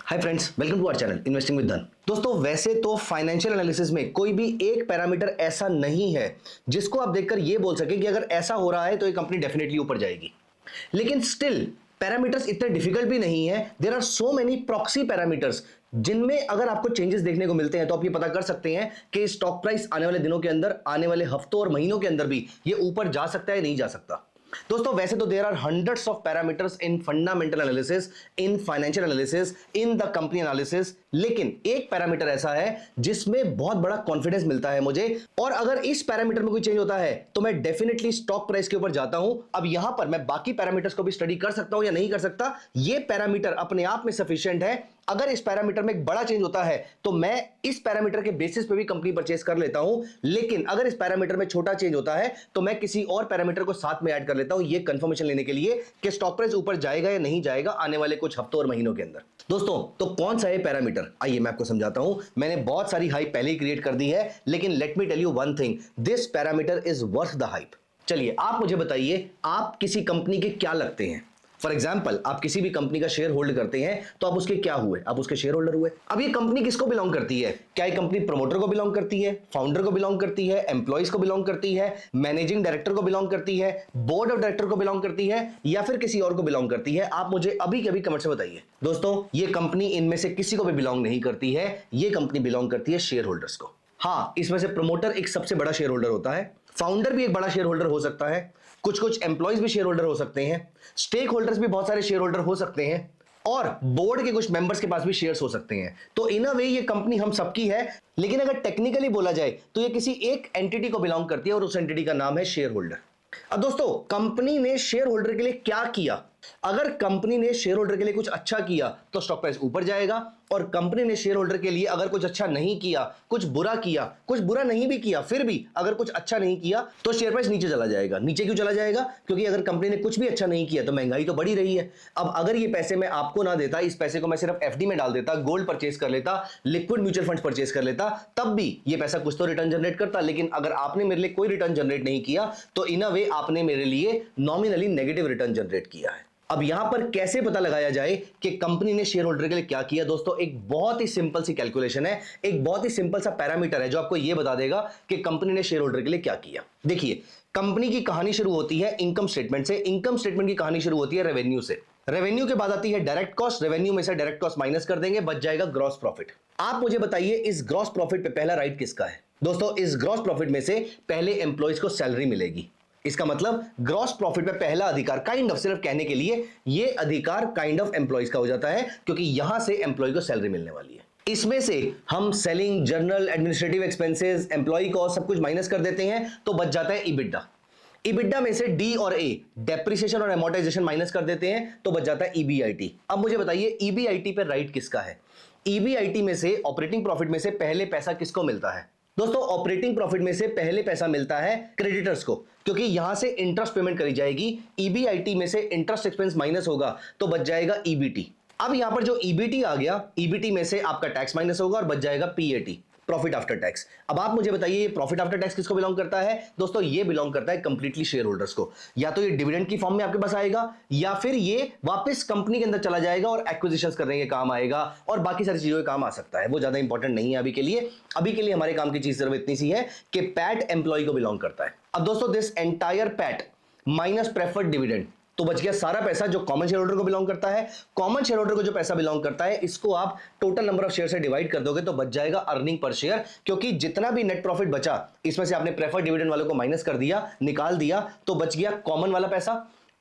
Hi friends, welcome to our channel investing with Dhan. दोस्तों, वैसे तो फाइनेंशियल एनालिसिस में कोई भी एक पैरामीटर ऐसा नहीं है जिसको आप देखकर ये बोल सके कि अगर ऐसा हो रहा है तो ये कंपनी डेफिनेटली ऊपर जाएगी। लेकिन स्टिल पैरामीटर्स इतने डिफिकल्ट भी नहीं है। There are so many proxy parameters जिनमें अगर आपको चेंजेस देखने को मिलते हैं तो आप ये पता कर सकते हैं कि स्टॉक प्राइस आने वाले दिनों के अंदर, आने वाले हफ्तों और महीनों के अंदर भी ये ऊपर जा सकता है, नहीं जा सकता। दोस्तों, वैसे तो there are hundreds of parameters in fundamental analysis, in financial analysis, in the company analysis, लेकिन एक पैरामीटर ऐसा है जिसमें बहुत बड़ा कॉन्फिडेंस मिलता है मुझे, और अगर इस पैरामीटर में कोई चेंज होता है तो मैं डेफिनेटली स्टॉक प्राइस के ऊपर जाता हूं। अब यहां पर मैं बाकी पैरामीटर्स को भी स्टडी कर सकता हूं या नहीं कर सकता, यह पैरामीटर अपने आप में सफिशिएंट है। अगर इस पैरामीटर में एक बड़ा चेंज होता है तो मैं इस पैरामीटर के बेसिस पे भी कंपनी परचेस कर लेता हूं, लेकिन अगर इस पैरामीटर में छोटा चेंज होता है तो मैं किसी और पैरामीटर को साथ में ऐड कर लेता हूं, यह कंफर्मेशन लेने के लिए कि स्टॉक प्राइस ऊपर जाएगा या नहीं जाएगा आने वाले कुछ हफ्तों और महीनों के अंदर। दोस्तों, तो कौन सा है पैरामीटर, आइए मैं आपको समझाता हूं। मैंने बहुत सारी हाइप पहले ही क्रिएट कर दी है, लेकिन let me tell you one thing, this parameter is worth the hype. चलिए आप मुझे बताइए, आप किसी कंपनी के क्या लगते हैं। फॉर एग्जाम्पल, आप किसी भी कंपनी का शेयर होल्ड करते हैं तो आप उसके क्या हुए, आप उसके शेयर होल्डर हुए। अब ये कंपनी किसको बिलोंग करती है? क्या ये कंपनी प्रमोटर को बिलोंग करती है, फाउंडर को बिलोंग करती है, एम्प्लॉइज को बिलोंग करती है, मैनेजिंग डायरेक्टर को बिलोंग करती है, बोर्ड ऑफ डायरेक्टर को बिलोंग करती है, या फिर किसी और को बिलोंग करती है? आप मुझे अभी के अभी कमेंट से बताइए। दोस्तों, ये कंपनी इनमें से किसी को भी बिलोंग नहीं करती है, ये कंपनी बिलोंग करती है शेयर होल्डर्स को। हाँ, इसमें से प्रमोटर एक सबसे बड़ा शेयर होल्डर होता है, फाउंडर भी एक बड़ा शेयर होल्डर हो सकता है, कुछ एम्प्लॉइज भी शेयर होल्डर हो सकते हैं, स्टेक होल्डर्स भी बहुत सारे शेयर होल्डर हो सकते हैं, और बोर्ड के कुछ मेंबर्स के पास भी शेयर्स हो सकते हैं। तो इन अ वे ये कंपनी हम सबकी है, लेकिन अगर टेक्निकली बोला जाए तो ये किसी एक एंटिटी को बिलोंग करती है और उस एंटिटी का नाम है शेयर होल्डर। अब दोस्तों, कंपनी ने शेयर होल्डर के लिए क्या किया? अगर कंपनी ने शेयर होल्डर के लिए कुछ अच्छा किया तो स्टॉक प्राइस ऊपर जाएगा, और कंपनी ने शेयर होल्डर के लिए अगर कुछ अच्छा नहीं किया, कुछ बुरा किया, कुछ बुरा नहीं भी किया, फिर भी अगर कुछ अच्छा नहीं किया तो शेयर प्राइस नीचे चला जाएगा। नीचे क्यों चला जाएगा? क्योंकि अगर कंपनी ने कुछ भी अच्छा नहीं किया तो महंगाई तो बढ़ी रही है। अब अगर ये पैसे मैं आपको ना देता, इस पैसे को मैं सिर्फ एफडी में डाल देता, गोल्ड परचेस कर लेता, लिक्विड म्यूचुअल फंड परचेस कर लेता, तब भी ये पैसा कुछ तो रिटर्न जनरेट करता। लेकिन अगर आपने मेरे लिए कोई रिटर्न जनरेट नहीं किया तो इन अ वे आपने मेरे लिए नॉमिनली नेगेटिव रिटर्न जनरेट किया है। अब यहां पर कैसे पता लगाया जाए कि कंपनी ने शेयर होल्डर के लिए क्या किया? दोस्तों, एक बहुत ही सिंपल सी कैलकुलेशन है, एक बहुत ही सिंपल सा पैरामीटर है जो आपको यह बता देगा कि कंपनी ने शेयर होल्डर के लिए क्या किया। देखिए, कंपनी की कहानी शुरू होती है इनकम स्टेटमेंट से, इनकम स्टेटमेंट की कहानी शुरू होती है रेवेन्यू से, रेवेन्यू के बाद आती है डायरेक्ट कॉस्ट, रेवेन्यू में से डायरेक्ट कॉस्ट माइनस कर देंगे, बच जाएगा ग्रॉस प्रॉफिट। आप मुझे बताइए, इस ग्रॉस प्रॉफिट पे पहला राइट किसका है? दोस्तों, इस ग्रॉस प्रॉफिट में से पहले एम्प्लॉइज को सैलरी मिलेगी। इसका मतलब ग्रॉस प्रॉफिट पे पहला अधिकार काइंड ऑफ, सिर्फ कहने के लिए, ये अधिकार काइंड ऑफ एम्प्लॉइज का हो जाता है, क्योंकि यहां से एम्प्लॉय को सैलरी मिलने वाली है। इसमें से हम selling, general, administrative expenses, employee cost सब कुछ माइनस कर देते हैं तो बच जाता है ईबिटडा। ईबिटडा में से डी और ए, डेप्रिसिएशन और एमोर्टाइजेशन माइनस कर देते हैं तो बच जाता है ईबीआईटी। अब मुझे बताइए, ईबीआईटी पे राइट किसका है? ईबीआईटी में से, ऑपरेटिंग प्रॉफिट में से पहले पैसा किसको मिलता है? दोस्तों, ऑपरेटिंग प्रॉफिट में से पहले पैसा मिलता है क्रेडिटर्स को, क्योंकि यहां से इंटरेस्ट पेमेंट करी जाएगी। ईबीआईटी में से इंटरेस्ट एक्सपेंस माइनस होगा तो बच जाएगा ईबीटी। अब यहां पर जो ईबीटी आ गया, ईबीटी में से आपका टैक्स माइनस होगा और बच जाएगा पीएटी, प्रॉफिट आफ्टर टैक्स। अब आप मुझे बताइए, ये प्रॉफिट आफ्टर टैक्स किसको बिलोंग करता है? दोस्तों, ये बिलोंग करता है कंप्लीटली शेयर होल्डर्स को। या तो ये डिविडेंड की फॉर्म में आपके पास आएगा, या फिर ये वापस कंपनी के अंदर चला जाएगा और एक्विजिशंस करने के काम आएगा, और बाकी सारी चीजों के काम आ सकता है। वो ज्यादा इंपॉर्टेंट नहीं है अभी के लिए। अभी के लिए हमारे काम की चीज सिर्फ इतनी सी है कि पैट एम्प्लॉय को बिलोंग करता है। अब दोस्तों, this entire PAT minus preferred dividend, तो बच गया सारा पैसा जो कॉमन शेयर होल्डर को बिलोंग करता है। कॉमन शेयर होल्डर को जो पैसा बिलोंग करता है, इसको आप टोटल नंबर ऑफ शेयर से डिवाइड कर दोगे तो बच जाएगा अर्निंग पर शेयर, क्योंकि जितना भी नेट प्रॉफिट बचा इसमें से आपने प्रेफर्ड डिविडेंड वालों को माइनस कर दिया, निकाल दिया, तो बच गया कॉमन वाला पैसा।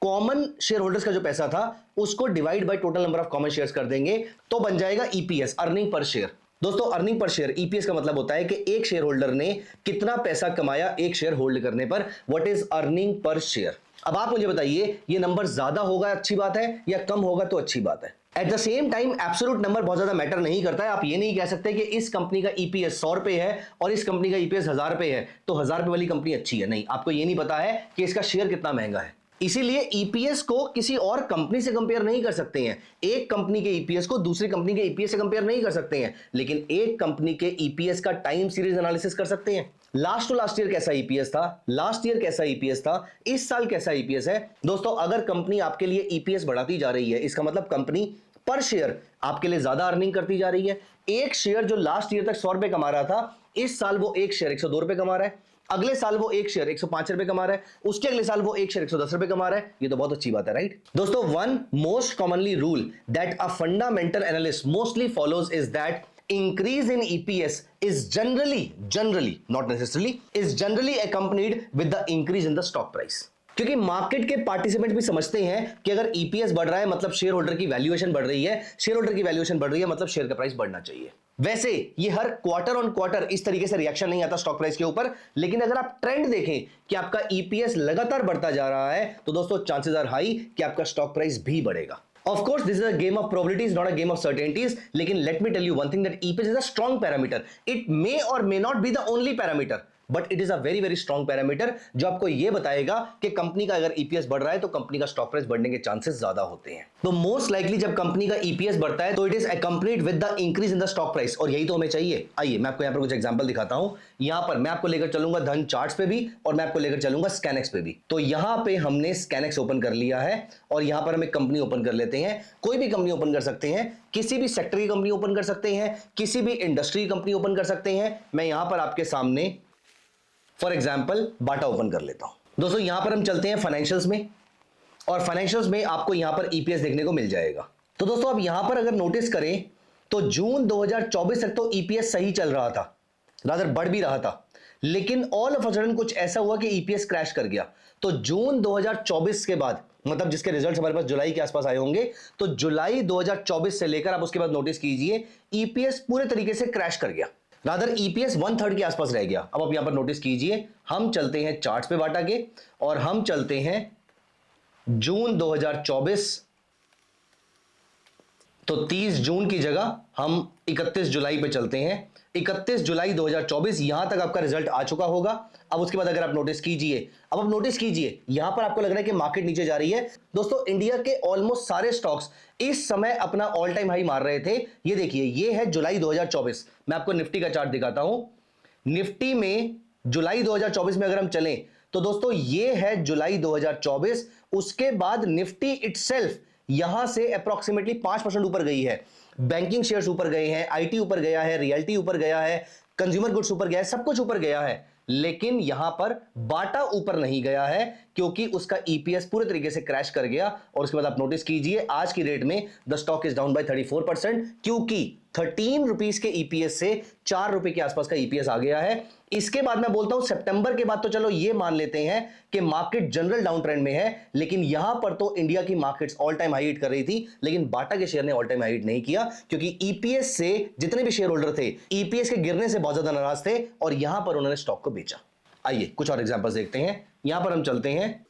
कॉमन शेयर होल्डर्स का जो पैसा था उसको divide by total number of common shares कर देंगे तो बन जाएगा ईपीएस, अर्निंग पर शेयर। दोस्तों, अर्निंग पर शेयर, ईपीएस का मतलब होता है कि एक शेयर होल्डर ने कितना पैसा कमाया एक शेयर होल्ड करने पर, what is earning per share. अब आप मुझे बताइए, ये नंबर ज्यादा होगा अच्छी बात है, या कम होगा तो अच्छी बात है? At the same time absolute number बहुत ज्यादा मैटर नहीं करता है। आप ये नहीं कह सकते कि इस कंपनी का ईपीएस 100 रुपए है और इस कंपनी का ईपीएस 1000 रुपए है तो 1000 रुपए वाली कंपनी अच्छी है। नहीं, आपको ये नहीं पता है कि इसका शेयर कितना महंगा है। इसीलिए ईपीएस को किसी और कंपनी से कंपेयर नहीं कर सकते हैं। एक कंपनी के ईपीएस को दूसरी कंपनी के ईपीएस से कंपेयर नहीं कर सकते हैं, लेकिन एक कंपनी के ईपीएस का टाइम सीरीज एनालिसिस कर सकते हैं। लास्ट टू लास्ट ईयर कैसा ईपीएस था, लास्ट ईयर कैसा ईपीएस था, इस साल कैसा ईपीएस है। दोस्तों, अगर कंपनी आपके लिए ईपीएस बढ़ाती जा रही है, इसका मतलब कंपनी पर शेयर आपके लिए ज्यादा अर्निंग करती जा रही है। एक शेयर जो लास्ट ईयर तक 100 रुपए कमा रहा था, इस साल वो एक शेयर 102 रुपए कमा रहा है, अगले साल वो एक शेयर 105 रुपए कमा रहा है, उसके अगले साल वो एक शेयर 110 रुपए कमा रहा है। ये तो बहुत अच्छी बात है, राइट दोस्तों। One most commonly rule that a fundamental analyst mostly follows is that increase in EPS is generally not necessarily is generally accompanied with the increase in the stock price। क्योंकि मार्केट के participant भी समझते हैं कि अगर EPS बढ़ रहा है मतलब शेयर होल्डर की वैल्यूएशन बढ़ रही है, शेयर होल्डर की वैल्यूएशन बढ़ रही है मतलब शेयर का प्राइस बढ़ना चाहिए। वैसे ये हर क्वार्टर ऑन क्वार्टर इस तरीके से रिएक्शन नहीं आता स्टॉक प्राइस के ऊपर, लेकिन अगर आप ट्रेंड देखें कि आपका ईपीएस लगातार बढ़ता जा रहा है तो दोस्तों चांसेस आर हाई कि आपका स्टॉक प्राइस भी बढ़ेगा। Of course, this is a game of probabilities, not a game of certainties. लेकिन let me tell you one thing that EPS is a strong parameter. It may or may not be the only parameter, but it is a very very strong parameter जो आपको ये बताएगा कि company का अगर EPS बढ़ रहा है तो कंपनी का स्टॉक प्राइस बढ़ने के चांसेस ज्यादा होते हैं। तो मोस्ट लाइकली जब कंपनी का EPS बढ़ता है तो it is accompanied with the increase in the stock price, और यही तो हमें चाहिए। आइए मैं आपको यहाँ पर कुछ एग्जांपल दिखाता हूँ। यहाँ पर मैं आपको लेकर चलूंगा धन चार्ट्स पे भी और मैं आपको लेकर चलूंगा स्कैनेक्स पे भी। तो यहाँ पे हमने स्कैनेक्स ओपन कर लिया है और यहाँ पर हम एक कंपनी ओपन कर लेते हैं। कोई भी कंपनी ओपन कर सकते हैं, किसी भी सेक्टर की कंपनी ओपन कर सकते हैं, किसी भी इंडस्ट्री की कंपनी ओपन कर सकते हैं। मैं यहाँ पर आपके सामने फॉर एग्जाम्पल बाटा ओपन कर लेता हूं। दोस्तों यहां पर हम चलते हैं फाइनेंशियल्स में, और फाइनेंशियल्स में आपको यहां पर ईपीएस देखने को मिल जाएगा। तो दोस्तों आप यहां पर अगर नोटिस करें तो जून 2024 तक तो ईपीएस सही चल रहा था, रादर बढ़ भी रहा था, लेकिन ऑल ऑफ अ सडन कुछ ऐसा हुआ कि ईपीएस क्रैश कर गया। तो जून 2024 के बाद, मतलब जिसके रिजल्ट्स हमारे पास जुलाई के आसपास आए होंगे, तो जुलाई 2024 से लेकर आप उसके बाद नोटिस कीजिए ईपीएस पूरे तरीके से क्रैश कर गया, रादर ईपीएस 1/3 के आसपास रह गया। अब आप यहां पर नोटिस कीजिए, हम चलते हैं चार्ट्स पे बाटा के और हम चलते हैं जून 2024, तो 30 जून की जगह हम 31 जुलाई पे चलते हैं। 31 जुलाई 2024 यहां तक आपका रिजल्ट आ चुका होगा। अब उसके बाद अगर आप नोटिस कीजिए, अब आप नोटिस कीजिए यहां पर आपको लग रहा है कि मार्केट नीचे जा रही है। दोस्तों इंडिया के ऑलमोस्ट सारे स्टॉक्स इस समय अपना ऑल टाइम हाई मार रहे थे। ये देखिए, ये है जुलाई 2024। मैं आपको निफ्टी का चार्ट दिखाता हूं। निफ्टी में जुलाई 2024 में अगर हम चलें तो दोस्तों ये है जुलाई 2024। उसके बाद निफ्टी इटसेल्फ यहां से अप्रॉक्सीमेटली 5% ऊपर गई है। बैंकिंग शेयर्स ऊपर गए हैं, आईटी ऊपर गया है, रियल्टी ऊपर गया है, कंज्यूमर गुड्स ऊपर गया है, सब कुछ ऊपर गया है, लेकिन यहां पर बाटा ऊपर नहीं गया है क्योंकि उसका ईपीएस पूरे तरीके से क्रैश कर गया। और उसके बाद आप नोटिस कीजिए आज की रेट में the stock is down by 34%, क्योंकि 13 रुपीस के ईपीएस से 4 रुपए के आसपास का ईपीएस आ गया है। इसके बाद मैं बोलता हूं सितंबर के बाद तो चलो ये मान लेते हैं कि मार्केट जनरल डाउन ट्रेंड में है, लेकिन यहां पर तो इंडिया की markets all time high hit कर रही थी, लेकिन बाटा के शेयर ने ऑल टाइम हाई हिट नहीं किया क्योंकि ईपीएस से जितने भी शेयर होल्डर थे ईपीएस के गिरने से बहुत ज्यादा नाराज थे और यहां पर उन्होंने स्टॉक को बेचा। आइए कुछ और एग्जांपल्स देखते हैं। यहां पर हम चलते हैं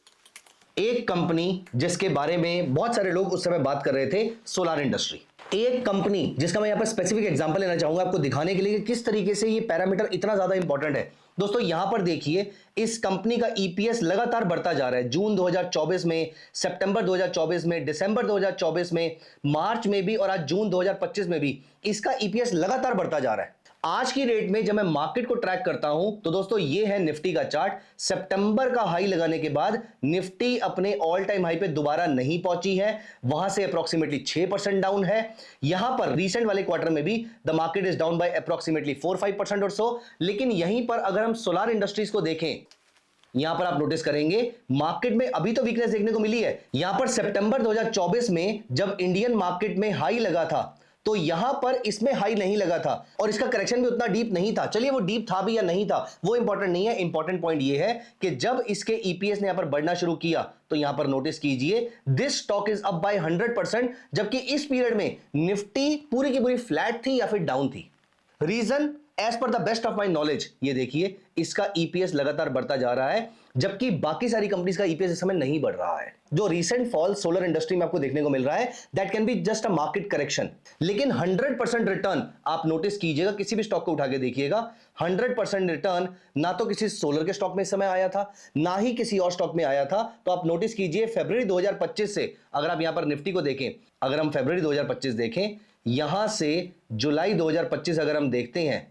एक कंपनी जिसके बारे में बहुत सारे लोग उस समय बात कर रहे थे, सोलार इंडस्ट्री। एक कंपनी जिसका मैं यहां पर स्पेसिफिक एग्जांपल लेना चाहूंगा आपको दिखाने के लिए कि किस तरीके से ये पैरामीटर इतना ज्यादा इंपॉर्टेंट है। दोस्तों यहां पर देखिए, इस कंपनी का ईपीएस लगातार बढ़ता जा रहा है। जून 2024 में, सितंबर 2024 में, दिसंबर 2024 में, मार्च में भी और आज जून 2025 में भी इसका ईपीएस लगातार बढ़ता जा रहा है। आज की रेट में जब मैं मार्केट को ट्रैक करता हूं तो दोस्तों ये है निफ्टी का चार्ट। सितंबर का हाई लगाने के बाद निफ्टी अपने ऑल टाइम हाई पे दोबारा नहीं पहुंची है, वहां से अप्रॉक्सीमेटली 6% डाउन है। यहां पर रीसेंट वाले क्वार्टर में भी the market is down by approximately 4-5% और सो। लेकिन यहीं पर अगर हम सोलार इंडस्ट्रीज को देखें, यहां पर आप नोटिस करेंगे मार्केट में अभी तो वीकनेस देखने को मिली है। यहां पर सितंबर 2024 में जब इंडियन मार्केट में हाई लगा था तो यहां पर इसमें हाई नहीं लगा था और इसका करेक्शन भी उतना डीप नहीं था। चलिए वो डीप था भी या नहीं था वो इंपॉर्टेंट नहीं है, इंपॉर्टेंट पॉइंट ये है कि जब इसके ईपीएस ने यहां पर बढ़ना शुरू किया तो यहां पर नोटिस कीजिए this stock is up by 100%, जबकि इस पीरियड में निफ्टी पूरी की पूरी फ्लैट थी या फिर डाउन थी। Reason as per the best of my knowledge, ये देखिए इसका ईपीएस लगातार बढ़ता जा रहा है जबकि बाकी सारी कंपनीज का ईपीएस इस समय नहीं बढ़ रहा है। जो रीसेंट फॉल सोलर इंडस्ट्री में आपको देखने को मिल रहा है that can be just a market correction, लेकिन 100% रिटर्न आप नोटिस कीजिएगा, किसी भी स्टॉक को उठा के देखिएगा 100% रिटर्न ना तो किसी सोलर के स्टॉक में इस समय आया था ना ही किसी और स्टॉक में आया था। तो आप नोटिस कीजिए फरवरी 2025 से अगर आप यहां पर निफ्टी को देखें, अगर हम फरवरी 2025 देखें, यहां से जुलाई 2025 अगर हम देखते हैं,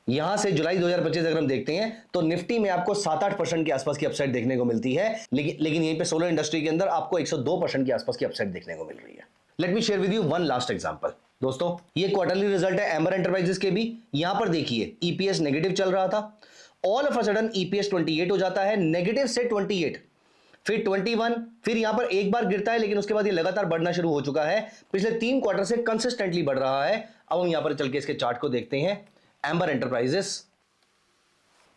यहां से जुलाई 2025 अगर हम देखते हैं तो निफ्टी में आपको 7-8% के आसपास की अपसाइड देखने को मिलती है, लेकिन यहीं पे सोलर इंडस्ट्री के अंदर आपको 102% के आसपास की अपसाइड देखने को मिल रही है। Let me share with you one last example. दोस्तों ये क्वार्टरली रिजल्ट है एम्बर एंटरप्राइजेस के भी। यहां पर देखिए ईपीएस नेगेटिव चल रहा था, all of a sudden EPS 28 हो जाता है, नेगेटिव से 28, फिर 21, फिर यहां पर एक बार गिरता है, लेकिन उसके बाद ये लगातार बढ़ना शुरू हो चुका है, पिछले 3 क्वार्टर से कंसिस्टेंटली बढ़ रहा है। अब हम यहां पर चल के इसके चार्ट को देखते हैं, एम्बर एंटरप्राइजेस।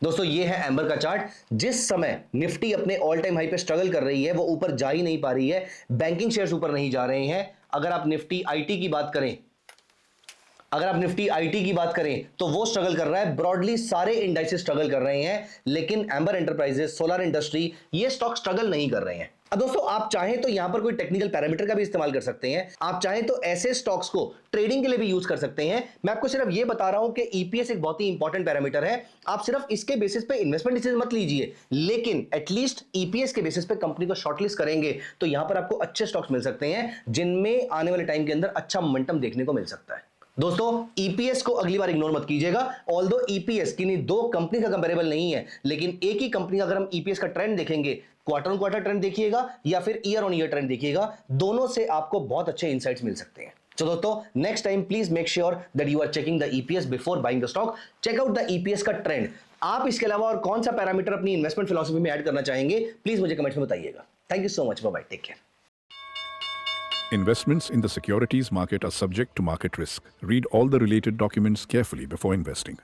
दोस्तों ये है एम्बर का चार्ट। जिस समय निफ्टी अपने ऑल टाइम हाई पे स्ट्रगल कर रही है, वो ऊपर जा ही नहीं पा रही है, बैंकिंग शेयर्स ऊपर नहीं जा रहे हैं। अगर आप निफ्टी आईटी की बात करें, तो वो स्ट्रगल कर रहा है, ब्रॉडली सारे इंडाइसेस स्ट्रगल कर रहे हैं, लेकिन एम्बर एंटरप्राइजेस, सोलर इंडस्ट्री, ये स्टॉक स्ट्रगल नहीं कर रहे हैं। अब दोस्तों आप चाहें तो यहां पर कोई टेक्निकल पैरामीटर का भी इस्तेमाल कर सकते हैं, आप चाहें तो ऐसे स्टॉक्स को ट्रेडिंग के लिए भी यूज कर सकते हैं। मैं आपको सिर्फ ये बता रहा हूं कि ईपीएस एक बहुत ही इंपॉर्टेंट पैरामीटर है, आप सिर्फ इसके बेसिस पे इन्वेस्टमेंट डिसीजन मत लीजिए, लेकिन एटलीस्ट ईपीएस के बेसिस पे कंपनी को शॉर्टलिस्ट करेंगे तो यहां पर आपको अच्छे स्टॉक्स मिल सकते हैं, जिनमें आने वाले टाइम के अंदर अच्छा मोमेंटम देखने को मिल सकता है। दोस्तों ईपीएस को अगली बार इग्नोर मत कीजिएगा। ऑल्दो ईपीएस किन्हीं दो कंपनी का कंपेरेबल नहीं है, लेकिन एक ही कंपनी का अगर हम ईपीएस का ट्रेंड देखेंगे, क्वार्टर ऑन क्वार्टर ट्रेंड देखिएगा या फिर ईयर ऑन ईयर ट्रेंड देखिएगा, दोनों से आपको बहुत अच्छे इंसाइट्स मिल सकते हैं। तो दोस्तों next time please make sure that you are checking the EPS before buying the stock. Check out the EPS का ट्रेंड। आप इसके अलावा और कौन सा पैरामीटर अपनी इन्वेस्टमेंट फिलॉसफी में ऐड करना चाहेंगे, प्लीज मुझे कमेंट्स में बताइएगा। Thank you so much, bye bye, take care. Investments in the securities market are subject to market risk. Read all the related documents carefully before investing.